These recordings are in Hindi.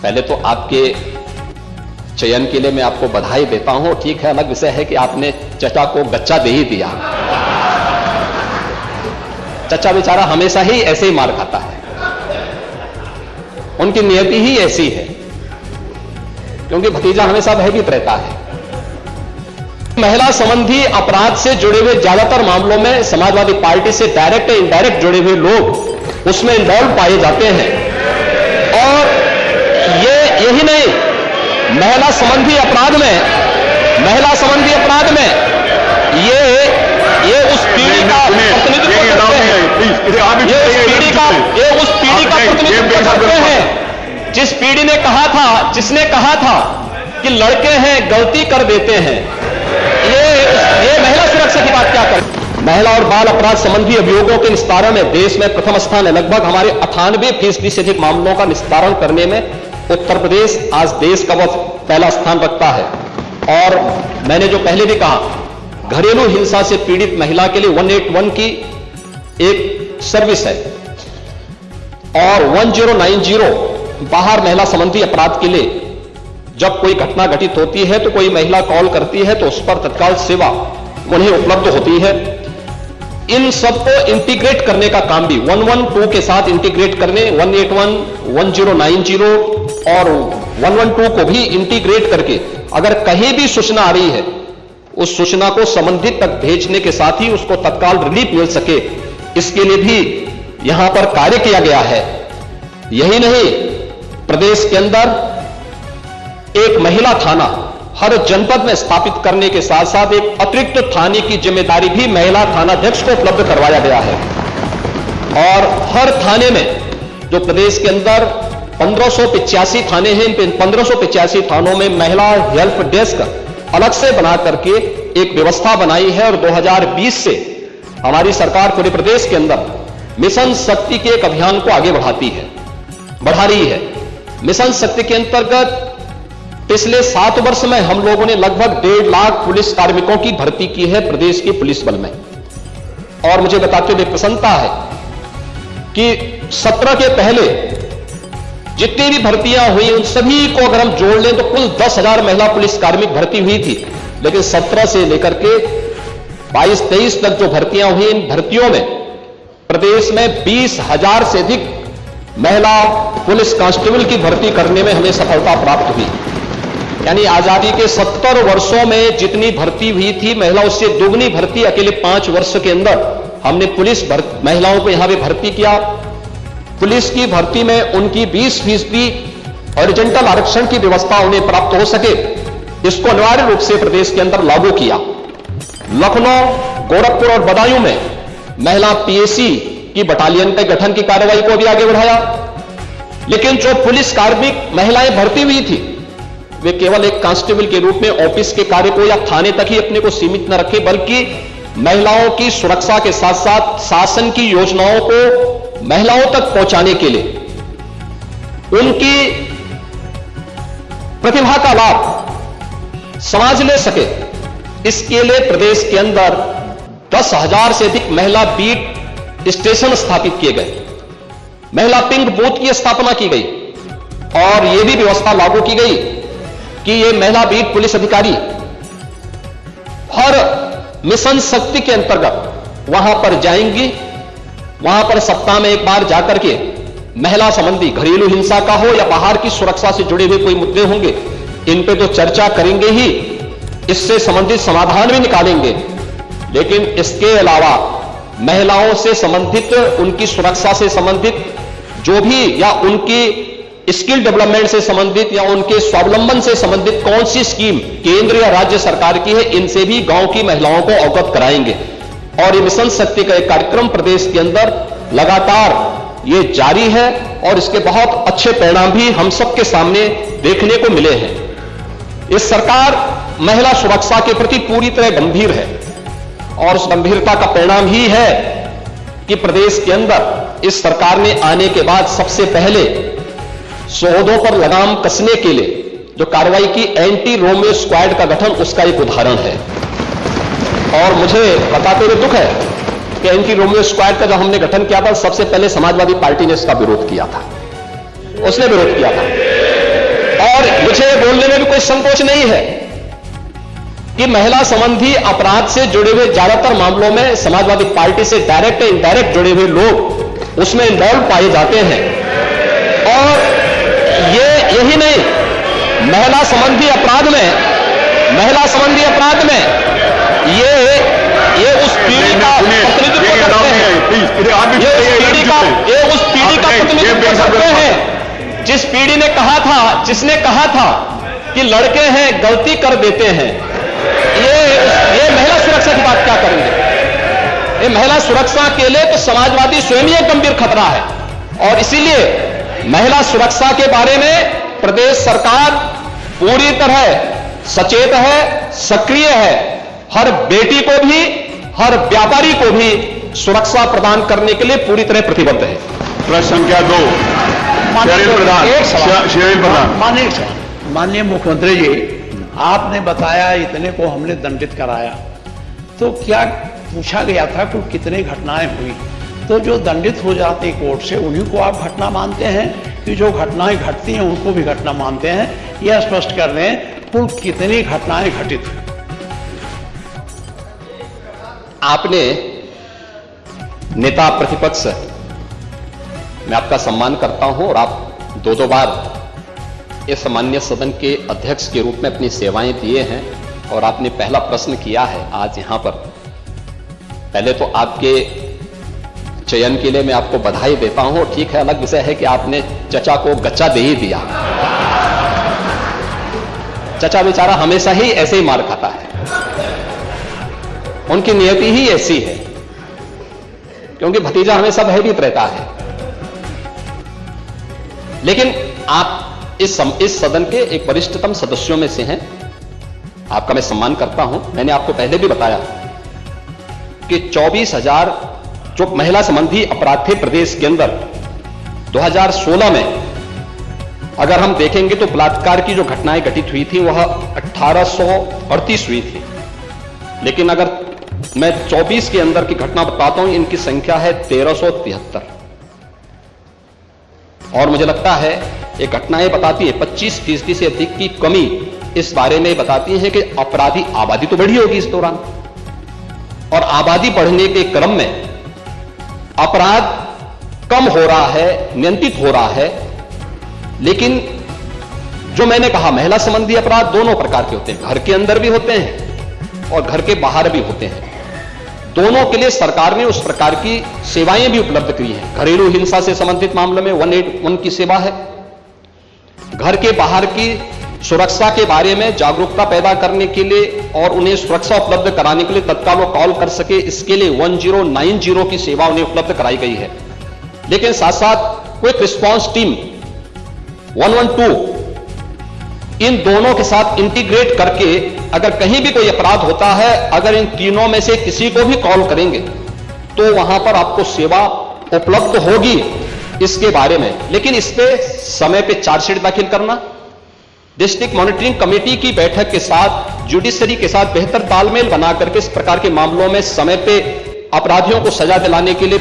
पहले तो आपके चयन के लिए मैं आपको बधाई देता हूं। ठीक है, अलग विषय है कि आपने चचा को गच्चा दे ही दिया। चचा बेचारा हमेशा ही ऐसे ही मार खाता है, उनकी नियति ही ऐसी है, क्योंकि भतीजा हमेशा भयभीत रहता है। महिला संबंधी अपराध से जुड़े हुए ज्यादातर मामलों में समाजवादी पार्टी से डायरेक्ट या इनडायरेक्ट जुड़े हुए लोग उसमें इन्वॉल्व पाए जाते हैं। और यही नहीं, महिला संबंधी अपराध में ये उस पीढ़ी का प्रतिनिधित्व करते हैं, ये उस पीढ़ी का प्रतिनिधित्व करते हैं जिस पीढ़ी ने जिसने कहा था कि लड़के हैं गलती कर देते हैं। ये महिला सुरक्षा की बात क्या करें। महिला और बाल अपराध संबंधी अभियोगों के निस्तारण में देश में प्रथम स्थान है। लगभग हमारे 98% से अधिक मामलों का निस्तारण करने में उत्तर प्रदेश आज देश का वह पहला स्थान रखता है। और मैंने जो पहले भी कहा, घरेलू हिंसा से पीड़ित महिला के लिए 181 की एक सर्विस है और 1090 बाहर महिला संबंधी अपराध के लिए जब कोई घटना घटित होती है तो कोई महिला कॉल करती है तो उस पर तत्काल सेवा उन्हें उपलब्ध होती है। इन सबको इंटीग्रेट करने का काम भी 112 के साथ इंटीग्रेट करने, 181, 1090 और 112 को भी इंटीग्रेट करके अगर कहीं भी सूचना आ रही है उस सूचना को संबंधित तक भेजने के साथ ही उसको तत्काल रिलीफ मिल सके, इसके लिए भी यहां पर कार्य किया गया है। यही नहीं, प्रदेश के अंदर एक महिला थाना हर जनपद में स्थापित करने के साथ साथ एक अतिरिक्त थाने की जिम्मेदारी भी महिला थानाध्यक्ष को उपलब्ध करवाया गया है। और हर थाने में जो प्रदेश के अंदर 1585 थाने हैं, इन 1585 थानों में महिला हेल्प डेस्क अलग से बना करके एक व्यवस्था बनाई है। और 2020 से हमारी सरकार पूरे प्रदेश के अंदर मिशन शक्ति के एक अभियान को आगे बढ़ा रही है। मिशन शक्ति के अंतर्गत पिछले 7 वर्ष में हम लोगों ने लगभग 1.5 लाख पुलिस कार्मिकों की भर्ती की है प्रदेश के पुलिस बल में। और मुझे बताते हुए प्रसन्नता है कि 17 के पहले जितनी भी भर्तियां हुई उन सभी को अगर हम जोड़ लें तो कुल 10,000 महिला पुलिस कार्मिक भर्ती हुई थी। लेकिन 17 से लेकर के 22-23 तक जो भर्तियां हुई, इन भर्तियों में प्रदेश में 20,000 से अधिक महिला पुलिस कांस्टेबल की भर्ती करने में हमें सफलता प्राप्त हुई। यानी आजादी के 70 वर्षों में जितनी भर्ती हुई थी महिला, उससे दोगुनी भर्ती अकेले 5 वर्ष के अंदर हमने पुलिस महिलाओं को यहां पे भर्ती किया। पुलिस की भर्ती में उनकी 20% हॉरिजॉन्टल आरक्षण की व्यवस्था उन्हें प्राप्त हो सके, इसको अनिवार्य रूप से प्रदेश के अंदर लागू किया। लखनऊ, गोरखपुर और बदायूं में महिला पीएसी की बटालियन के गठन की कार्रवाई को भी आगे बढ़ाया। लेकिन जो पुलिस कार्मिक महिलाएं भर्ती हुई थी वे केवल एक कांस्टेबल के रूप में ऑफिस के कार्य को या थाने तक ही अपने को सीमित न रखे, बल्कि महिलाओं की सुरक्षा के साथ साथ शासन की योजनाओं को महिलाओं तक पहुंचाने के लिए उनकी प्रतिभा का लाभ समाज ले सके, इसके लिए प्रदेश के अंदर 10,000 से अधिक महिला बीट स्टेशन स्थापित किए गए, महिला पिंक बूथ की स्थापना की गई और यह भी व्यवस्था लागू की गई कि ये महिला बीट पुलिस अधिकारी हर मिशन शक्ति के अंतर्गत वहां पर जाएंगी, वहां पर सप्ताह में एक बार जाकर के महिला संबंधी घरेलू हिंसा का हो या बाहर की सुरक्षा से जुड़े हुए कोई मुद्दे होंगे, इन पे तो चर्चा करेंगे ही, इससे संबंधित समाधान भी निकालेंगे। लेकिन इसके अलावा महिलाओं से संबंधित, उनकी सुरक्षा से संबंधित जो भी या उनकी स्किल डेवलपमेंट से संबंधित या उनके स्वावलंबन से संबंधित कौन सी स्कीम केंद्र या राज्य सरकार की है, इनसे भी गांव की महिलाओं को अवगत कराएंगे। और ये मिशन शक्ति का एक कार्यक्रम प्रदेश के अंदर लगातार ये जारी है और इसके बहुत अच्छे परिणाम भी हम सबके सामने देखने को मिले हैं। इस सरकार महिला सुरक्षा के प्रति पूरी तरह गंभीर है और उस गंभीरता का परिणाम ही है कि प्रदेश के अंदर इस सरकार ने आने के बाद सबसे पहले शोधों पर लगाम कसने के लिए जो कार्रवाई की एंटी रोमियो स्क्वाड का गठन, उसका एक उदाहरण है। और मुझे बताते हुए दुख है कि एंटी रोमियो स्क्वाड का जब हमने गठन किया था सबसे पहले समाजवादी पार्टी ने इसका विरोध किया था, उसने विरोध किया था। मुझे बोलने में भी कोई संकोच नहीं है कि महिला संबंधी अपराध से जुड़े हुए ज्यादातर मामलों में समाजवादी पार्टी से डायरेक्ट या इनडायरेक्ट जुड़े हुए लोग उसमें इन्वॉल्व पाए जाते हैं। और यही नहीं, महिला संबंधी अपराध में ये उस पीढ़ी का प्रतिनिधित्व करते हैं, ये उस पीढ़ी का प्रतिनिधित्व करते हैं जिस पीढ़ी ने जिसने कहा था कि लड़के हैं गलती कर देते हैं। ये महिला सुरक्षा की बात क्या करेंगे? ये महिला सुरक्षा के लिए तो समाजवादी स्वयं ही एक गंभीर खतरा है। और इसीलिए महिला सुरक्षा के बारे में प्रदेश सरकार पूरी तरह सचेत है, सक्रिय है। हर बेटी को भी, हर व्यापारी को भी सुरक्षा प्रदान करने के लिए पूरी तरह प्रतिबद्ध है। प्रश्न संख्या 2, माननीय मुख्यमंत्री जी, आपने बताया इतने को हमने दंडित कराया, तो क्या पूछा गया था कुल कितने घटनाएं हुई? तो जो दंडित हो जाते कोर्ट से उन्हीं को आप घटना मानते हैं कि जो घटनाएं घटती हैं उनको भी घटना मानते हैं? यह स्पष्ट कर दें कुल कितनी घटनाएं घटित हुई? आपने नेता प्रतिपक्ष, मैं आपका सम्मान करता हूं और आप दो बार इस सामान्य सदन के अध्यक्ष के रूप में अपनी सेवाएं दिए हैं और आपने पहला प्रश्न किया है आज यहां पर। पहले तो आपके चयन के लिए मैं आपको बधाई देता हूं। ठीक है, अलग विषय है कि आपने चचा को गच्चा दे ही दिया। चचा बेचारा हमेशा ही ऐसे ही मार खाता है, उनकी नियति ही ऐसी है, क्योंकि भतीजा हमेशा भयभीत रहता है। लेकिन आप इस सदन के एक वरिष्ठतम सदस्यों में से हैं, आपका मैं सम्मान करता हूं। मैंने आपको पहले भी बताया कि 24,000 जो महिला संबंधी अपराध थे प्रदेश के अंदर 2016 में, अगर हम देखेंगे तो बलात्कार की जो घटनाएं घटित हुई थी वह 1838 हुई थी। लेकिन अगर मैं 24 के अंदर की घटना बताता हूं, इनकी संख्या है 1373। और मुझे लगता है ये घटनाएं बताती है 25% से अधिक की कमी इस बारे में बताती है कि अपराधी आबादी तो बढ़ी होगी इस दौरान, और आबादी बढ़ने के क्रम में अपराध कम हो रहा है, नियंत्रित हो रहा है। लेकिन जो मैंने कहा, महिला संबंधी अपराध दोनों प्रकार के होते हैं, घर के अंदर भी होते हैं और घर के बाहर भी होते हैं। दोनों के लिए सरकार ने उस प्रकार की सेवाएं भी उपलब्ध की हैं। घरेलू हिंसा से संबंधित मामले में 181 की सेवा है। घर के बाहर की सुरक्षा के बारे में जागरूकता पैदा करने के लिए और उन्हें सुरक्षा उपलब्ध कराने के लिए तत्काल वो कॉल कर सके, इसके लिए 1090 की सेवा उन्हें उपलब्ध कराई गई है। लेकिन साथ साथ क्विक रिस्पांस टीम 112, इन दोनों के साथ इंटीग्रेट करके अगर कहीं भी कोई अपराध होता है, अगर इन तीनों में से किसी को भी कॉल करेंगे तो वहां पर आपको सेवा उपलब्ध होगी इसके बारे में। लेकिन इस पे समय पे चार्जशीट दाखिल करना, डिस्ट्रिक्ट मॉनिटरिंग कमेटी की बैठक के साथ जुडिशरी के साथ बेहतर तालमेल बनाकर के इस प्रकार के मामलों में समय पे अपराधियों को सजा दिलाने के लिए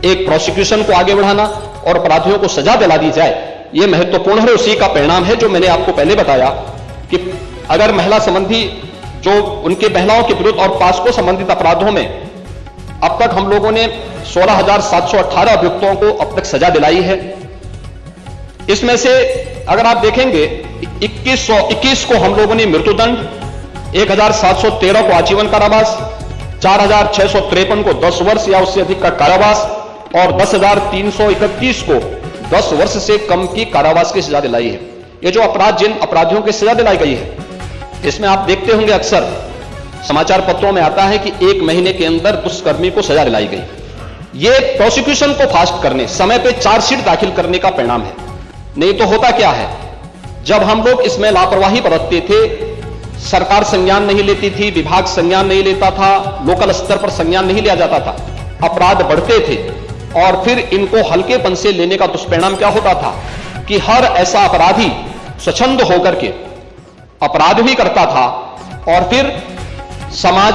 एक प्रोसिक्यूशन को आगे बढ़ाना और अपराधियों को सजा दिला दी जाए, यह महत्वपूर्ण है। उसी का परिणाम है जो मैंने आपको पहले बताया कि अगर महिला संबंधी जो उनके महिलाओं के विरुद्ध और पास्को संबंधित अपराधों में अब तक हम लोगों ने 16,718 अभियुक्तों को अब तक सजा दिलाई है। इसमें से अगर आप देखेंगे 2121 को हम लोगों ने मृत्युदंड, 1,713 को आजीवन कारावास, 4,653 को 10 वर्ष या उससे अधिक का कारावास और 10,331 को 10 वर्ष से कम की कारावास की सजा दिलाई है। ये जो जिन अपराधियों की सजा दिलाई गई है, इसमें आप देखते होंगे अक्सर समाचार पत्रों में आता है कि 1 महीने के अंदर दुष्कर्मी को सजा दिलाई गई। ये प्रोसिक्यूशन को फास्ट करने, समय पे चार्जशीट दाखिल करने का परिणाम है। नहीं तो होता क्या है, जब हम लोग इसमें लापरवाही बरतते थे, सरकार संज्ञान नहीं लेती थी, विभाग संज्ञान नहीं लेता था, लोकल स्तर पर संज्ञान नहीं लिया जाता था, अपराध बढ़ते थे और फिर इनको हल्केपन से लेने का दुष्परिणाम क्या होता था कि हर ऐसा अपराधी स्वच्छंद होकर के अपराध भी करता था और फिर समाज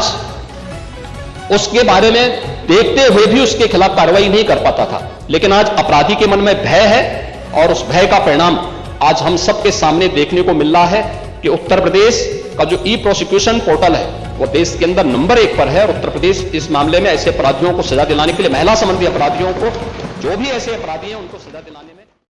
उसके बारे में देखते हुए भी उसके खिलाफ कार्रवाई नहीं कर पाता था। लेकिन आज अपराधी के मन में भय है और उस भय का परिणाम आज हम सबके सामने देखने को मिल रहा है कि उत्तर प्रदेश का जो ई प्रोसिक्यूशन पोर्टल है वो देश के अंदर नंबर 1 पर है और उत्तर प्रदेश इस मामले में ऐसे अपराधियों को सजा दिलाने के लिए, महिला संबंधी अपराधियों को, जो भी ऐसे अपराधी हैं उनको सजा दिलाने में